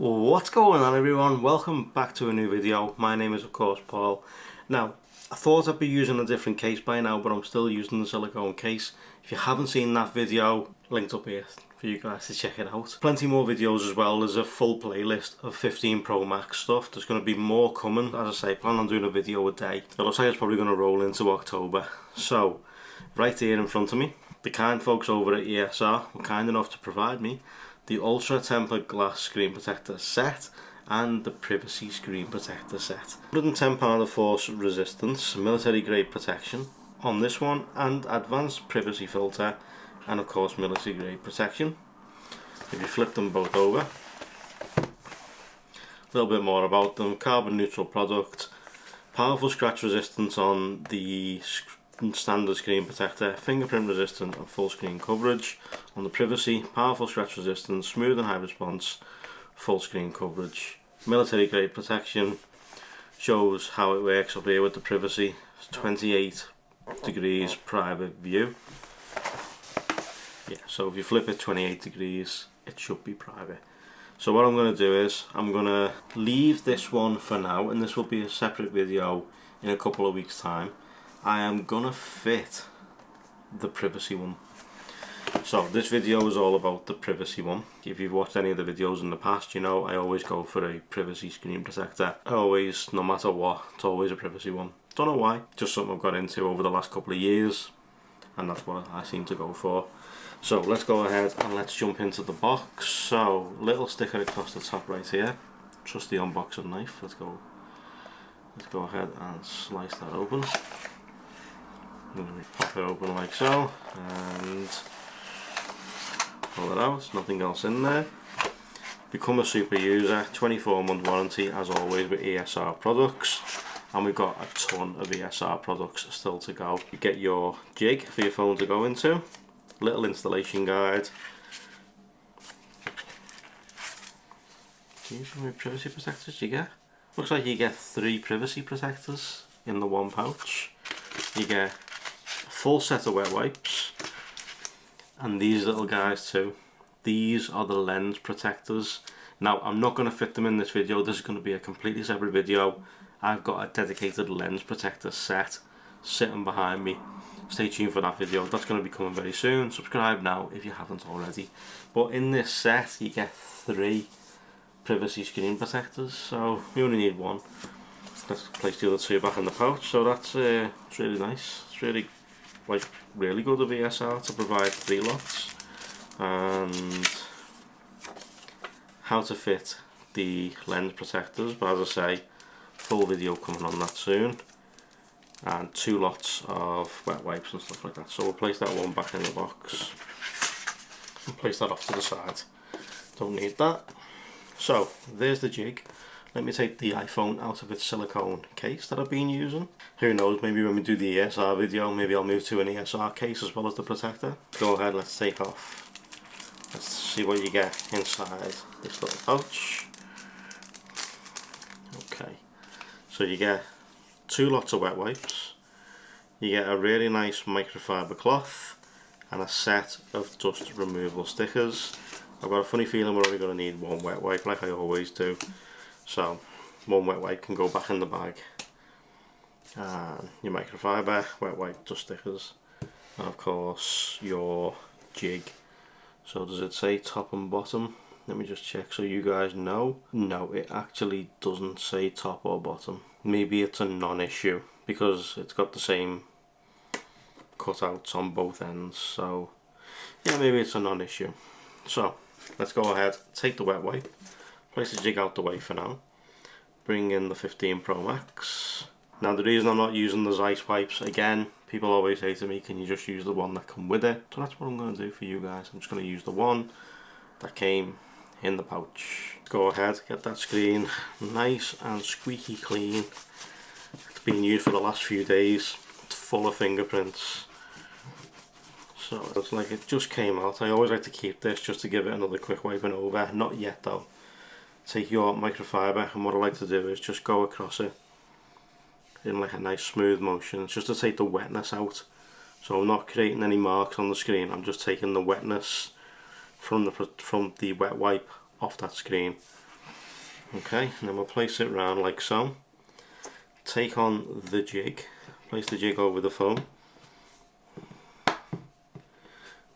What's going on, everyone? Welcome back to a new video. My name is of course Paul. Now, I thought I'd be using a different case by now, but I'm still using the silicone case. If you haven't seen that video, linked up here for you guys to check it out. Plenty more videos as well. There's a full playlist of 15 Pro Max stuff. There's going to be more coming. As I say, plan on doing a video a day. It looks like it's probably going to roll into October. So, right here in front of me, the kind folks over at ESR were kind enough to provide me the Ultra Tempered Glass Screen Protector set and the Privacy Screen Protector set. 110 pound of force resistance, military grade protection on this one, and advanced privacy filter, and of course military grade protection. If you flip them both over, a little bit more about them. Carbon neutral product, powerful scratch resistance on the standard screen protector, fingerprint resistant and full screen coverage on the privacy, powerful scratch resistance, smooth and high response, full screen coverage, military grade protection. Shows how it works up here with the privacy. It's 28 degrees private view. Yeah, so if you flip it 28 degrees, it should be private. So what I'm going to do is I'm going to leave this one for now, and this will be a separate video in a couple of weeks time. I am gonna fit the privacy one. So this video is all about the privacy one. If you've watched any of the videos in the past, you know I always go for a privacy screen protector. Always, no matter what, it's always a privacy one. Don't know why, just something I've got into over the last couple of years, and that's what I seem to go for. So let's go ahead and let's jump into the box. So little sticker across the top right here. Trusty unboxing knife. Let's go ahead and slice that open. Pop it open like so and pull it out. Nothing else in there. Become a super user. 24-month warranty as always with ESR products, and we've got a ton of ESR products still to go. You get your jig for your phone to go into, little installation guide. Do you use how many privacy protectors you get? Looks like you get 3 privacy protectors in the one pouch. You get full set of wet wipes, and these little guys too. These are the lens protectors. Now I'm not going to fit them in this video. This is going to be a completely separate video. I've got a dedicated lens protector set sitting behind me. Stay tuned for that video. That's going to be coming very soon. Subscribe now if you haven't already. But in this set you get 3 privacy screen protectors, so you only need one. Let's place the other 2 back in the pouch. So that's it's really nice. It's really really good of ESR to provide 3 lots. And how to fit the lens protectors, but as I say, full video coming on that soon. And 2 lots of wet wipes and stuff like that. So we'll place that one back in the box and place that off to the side. Don't need that. So there's the jig. Let me take the iPhone out of its silicone case that I've been using. Who knows, maybe when we do the ESR video, maybe I'll move to an ESR case as well as the protector. Go ahead, let's take off. Let's see what you get inside this little pouch. Okay, so you get 2 lots of wet wipes. You get a really nice microfiber cloth and a set of dust removal stickers. I've got a funny feeling we're only going to need 1 wet wipe like I always do. So 1 wet wipe can go back in the bag, and your microfiber, wet wipe, dust stickers, and of course your jig. So does it say top and bottom? Let me just check so you guys know. No, it actually doesn't say top or bottom. Maybe it's a non-issue because it's got the same cutouts on both ends, so yeah, maybe it's a non-issue. So let's go ahead, take the wet wipe, place the jig out the way for now, bring in the 15 Pro Max. Now the reason I'm not using the Zeiss wipes, again, people always say to me, can you just use the one that come with it? So that's what I'm going to do for you guys. I'm just going to use the one that came in the pouch. Go ahead, get that screen nice and squeaky clean. It's been used for the last few days. It's full of fingerprints. So it's like it just came out. I always like to keep this just to give it another quick wiping over. Not yet though. Take your microfiber, and what I like to do is just go across it in like a nice smooth motion, just to take the wetness out. So I'm not creating any marks on the screen, I'm just taking the wetness from the wet wipe off that screen. Okay, and then we'll place it round like so. Take on the jig, place the jig over the phone.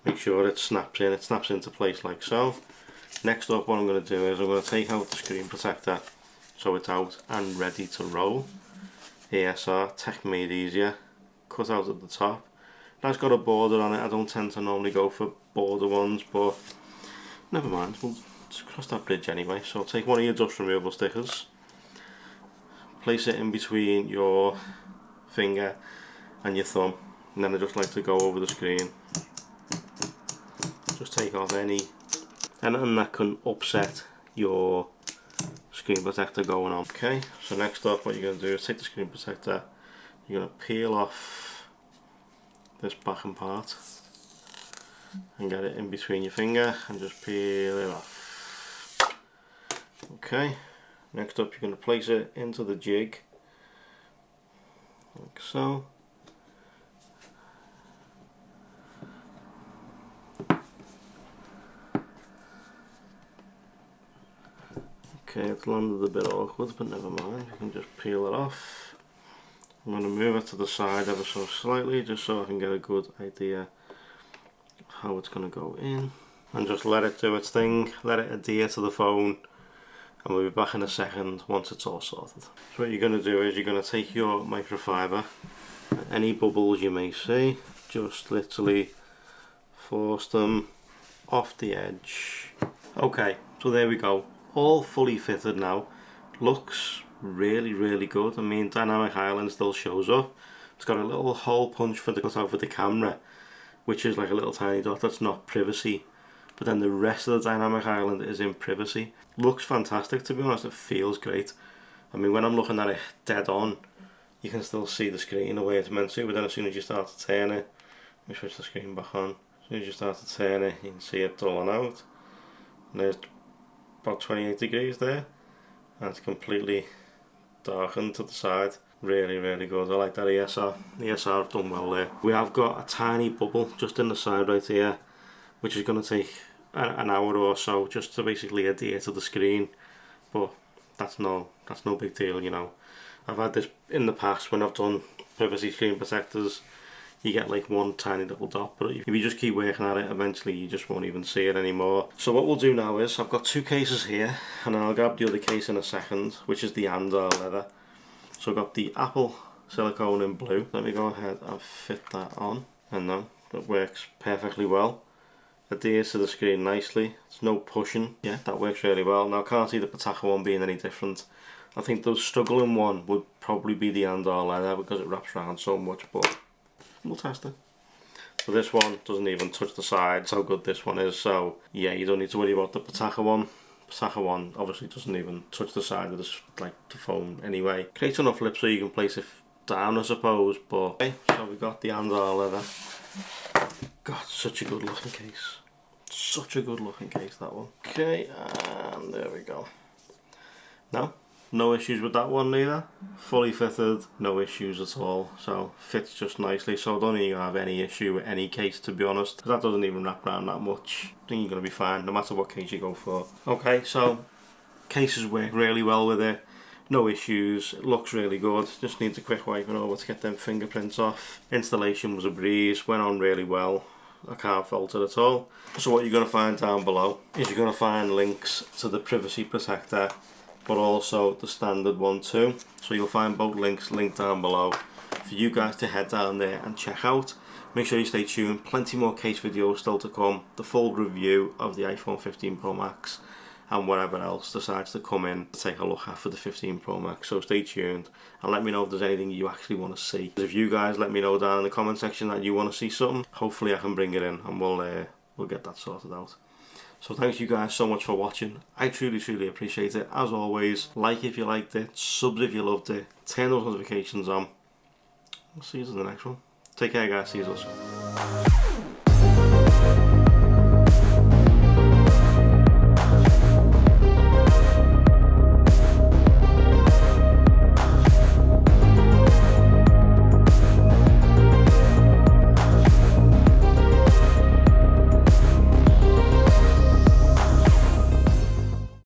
Make sure it snaps in, it snaps into place like so. Next up, what I'm going to do is I'm going to take out the screen protector so it's out and ready to roll. ESR, tech made easier, cut out at the top. That's got a border on it. I don't tend to normally go for border ones, but never mind, we'll cross that bridge anyway. So take one of your dust removal stickers, place it in between your finger and your thumb, and then I just like to go over the screen. Just take off anything that can upset your screen protector going on. Okay, so next up what you're going to do is take the screen protector, you're going to peel off this backing part and get it in between your finger and just peel it off. Okay, next up you're going to place it into the jig like so. Okay, it's landed a bit awkward, but never mind, you can just peel it off. I'm going to move it to the side ever so slightly, just so I can get a good idea of how it's going to go in. And just let it do its thing, let it adhere to the phone, and we'll be back in a second once it's all sorted. So what you're going to do is you're going to take your microfiber, any bubbles you may see, just literally force them off the edge. Okay, so there we go. All fully fitted now. Looks really good. I mean, dynamic island still shows up. It's got a little hole punch for the cutout for the camera, which is like a little tiny dot that's not privacy, but then the rest of the dynamic island is in privacy. Looks fantastic, to be honest. It feels great. I mean, when I'm looking at it dead on, you can still see the screen the way it's meant to, but then as soon as you start to turn it, let me switch the screen back on. As soon as you start to turn it, you can see it dulling out. And there's about 28 degrees there, and it's completely darkened to the side. Really good. I like that ESR. ESR have done well there. We have got a tiny bubble just in the side right here, which is going to take an hour or so just to basically adhere to the screen, but that's no big deal, you know. I've had this in the past when I've done privacy screen protectors. You get like one tiny little dot, but if you just keep working at it, eventually you just won't even see it anymore. So what we'll do now is, I've got two cases here, and I'll grab the other case in a second, which is the Andor leather. So I've got the Apple silicone in blue. Let me go ahead and fit that on, and now that works perfectly well. Adheres to the screen nicely, there's no pushing. Yeah, that works really well. Now I can't see the Pataka one being any different. I think the struggling one would probably be the Andor leather because it wraps around so much, but we'll test it. So this one doesn't even touch the sides, how good this one is. So yeah, you don't need to worry about the Pataka one. Pataka one obviously doesn't even touch the side of this, like the phone anyway. Creates enough lip so you can place it down, I suppose. But okay, so we got the Andor leather. God, such a good looking case. Such a good looking case, that one. Okay, and there we go. Now, no issues with that one either. Fully fitted, no issues at all. So fits just nicely. So I don't think you're gonna have any issue with any case, to be honest. That doesn't even wrap around that much. I think you're gonna be fine, no matter what case you go for. Okay, so cases work really well with it. No issues. It looks really good. Just needs a quick wiping over to get them fingerprints off. Installation was a breeze. Went on really well. I can't fault it at all. So what you're going to find down below is you're going to find links to the privacy protector, but also the standard one too. So you'll find both links linked down below for you guys to head down there and check out. Make sure you stay tuned. Plenty more case videos still to come. The full review of the iPhone 15 Pro Max and whatever else decides to come in to take a look at for the 15 Pro Max. So stay tuned and let me know if there's anything you actually want to see. If you guys let me know down in the comment section that you want to see something, hopefully I can bring it in and we'll get that sorted out. So thanks you guys so much for watching. I truly appreciate it. As always, like if you liked it, subs if you loved it, turn those notifications on. I'll see you in the next one. Take care guys, see you soon.